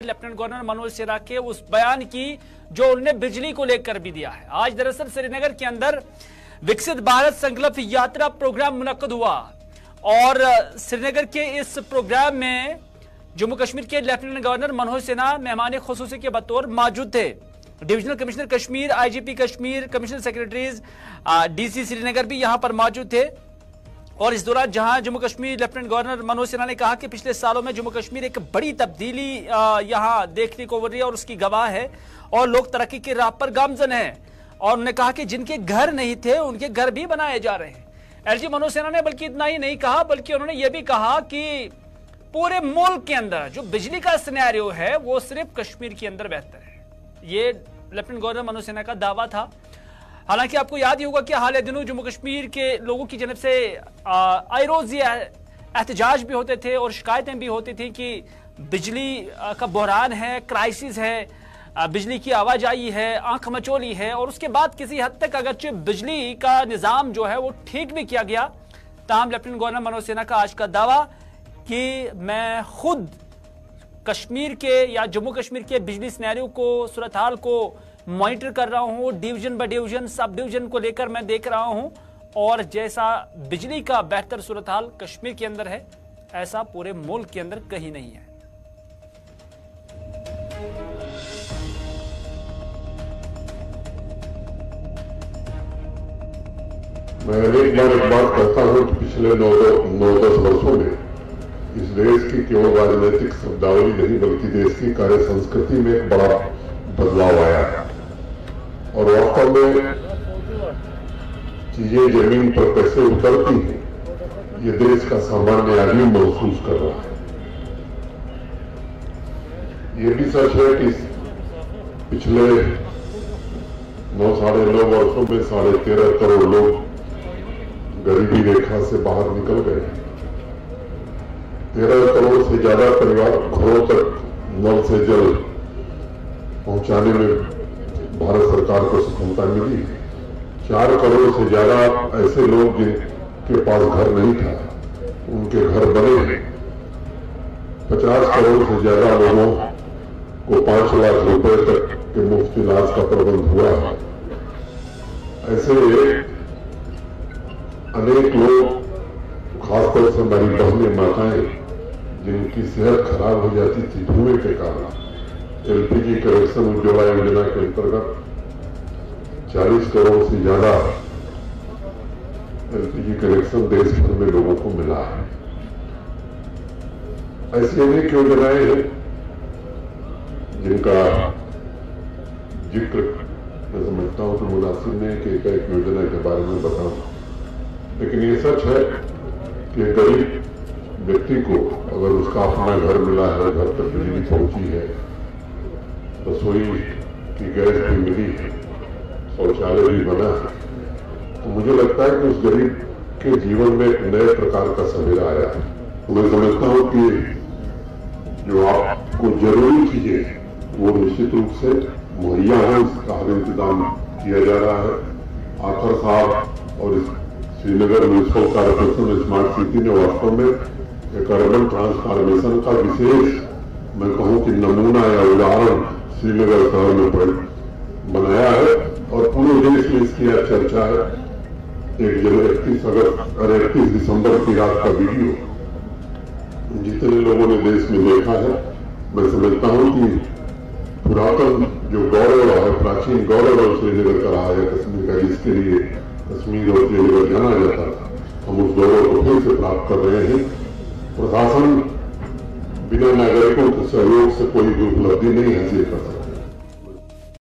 Lieutenant governor Manoj Sinha के उस बयान की जो उन्होंने बिजली को लेकर भी दिया है। आज दरअसल श्रीनगर के अंदर विकसित भारत संकल्प यात्रा प्रोग्राम मुनक्कद हुआ और श्रीनगर के इस प्रोग्राम में जम्मू कश्मीर के लेफ्टिनेंट गवर्नर मनोज सिन्हा मेहमान खुसूसी के बतौर मौजूद थे। Divisional commissioner Kashmir, IGP Kashmir, commissioner secretaries, DC Srinagar भी यहां पर मौजूद थे। और इस दौरान जहां जम्मू कश्मीर लेफ्टिनेंट गवर्नर मनोज सिन्हा ने कहा कि पिछले सालों में जम्मू कश्मीर एक बड़ी तब्दीली यहां देखने को मिल रही है और उसकी गवाह है और लोग तरक्की के राह पर गामजन हैं। और उन्होंने कहा कि जिनके घर नहीं थे उनके घर भी बनाए जा रहे हैं। एलजी मनोज सिन्हा ने बल्कि इतना ही नहीं कहा बल्कि उन्होंने यह भी कहा कि पूरे मुल्क के अंदर जो बिजली का सिनेरियो है वो सिर्फ कश्मीर के अंदर बेहतर है। ये लेफ्टिनेंट गवर्नर मनोज सिन्हा का दावा था। हालांकि आपको याद ही होगा कि हाल दिनों जम्मू कश्मीर के लोगों की जानब से आए रोज एहतजाज भी होते थे और शिकायतें भी होती थी कि बिजली का बहरान है, क्राइसिस है, बिजली की आवाजाही है, आंख मचोली है। और उसके बाद किसी हद तक अगरचे बिजली का निज़ाम जो है वो ठीक भी किया गया, ताहम लेफ्टिनेंट गवर्नर मनोज सिन्हा का आज का दावा कि मैं खुद कश्मीर के या जम्मू कश्मीर के बिजली सिनेरियो को, सूरत हाल को मॉनिटर कर रहा हूं, division by division, sub division को लेकर मैं देख रहा हूं और जैसा बिजली का बेहतर सूरत हाल कश्मीर के अंदर है ऐसा पूरे मुल्क के अंदर कहीं नहीं है। मैं एक बार कहता हूं कि पिछले 9-10 वर्षों में इस देश की केवल राजनीतिक शब्दावली नहीं बल्कि देश की कार्य संस्कृति में एक बड़ा बदलाव आया है और वास्तव में चीजें जमीन पर कैसे उतरती हैं ये देश का सामान्य आदमी महसूस कर रहा है। ये भी सच है कि पिछले 9-9.5 वर्षों में 13.5 करोड़ लोग गरीबी रेखा से बाहर निकल गए। 13 करोड़ से ज्यादा परिवार घरों तक नल से जल पहुंचाने में भारत सरकार को सफलता मिली। 4 करोड़ से ज्यादा ऐसे लोग जिनके पास घर नहीं था उनके घर बने हैं। 50 करोड़ से ज्यादा लोगों को 5 लाख रुपए तक के मुफ्त इलाज का प्रबंध हुआ है। ऐसे अनेक लोग, खासतौर से हमारी बहनें, माताएं जिनकी सेहत खराब हो जाती थी धुएं के कारण, एलपीजी कनेक्शन उज्ज्वला योजना के अंतर्गत 40 करोड़ से ज्यादा एलपीजी कनेक्शन देश भर में लोगों को मिला है। ऐसी अनेक योजनाएं हैं जिनका जिक्र मैं समझता हूं कि मुनासिब नहीं कि एक योजना के बारे में बताऊं, लेकिन ये सच है कि गरीब व्यक्ति को अगर उसका अपना घर मिला है, घर तक बिजली पहुंची है, रसोई की गैस भी मिली है, शौचालय भी बना है, तो मुझे लगता है कि उस गरीब के जीवन में एक नए प्रकार का सवेरा आया है। तो मैं समझता हूं कि जो आपको जरूरी चीजें वो निश्चित रूप से मुहैया है, उसका हर इंतजाम किया जा रहा है। आखिर साहब और Srinagar municipal corporation smart city ने वास्तव में एक अर्बन ट्रांसफॉर्मेशन का विशेष, मैं कहूं कि नमूना या उदाहरण श्रीनगर शहर में बनाया है और पूरे देश में इसकी चर्चा है। 31 दिसंबर की रात का वीडियो जितने लोगों ने देश में देखा है, मैं समझता हूं कि पुरातन जो गौरव है, प्राचीन गौरव श्रीनगर का रहा है कश्मीर का, जिसके लिए कश्मीर और श्रीनगर जाना जाता था, हम उस गौरव को फिर से प्राप्त कर रहे हैं। प्रशासन बिना नागरिकों के सहयोग से कोई भी उपलब्धि नहीं हासिल कर सकता।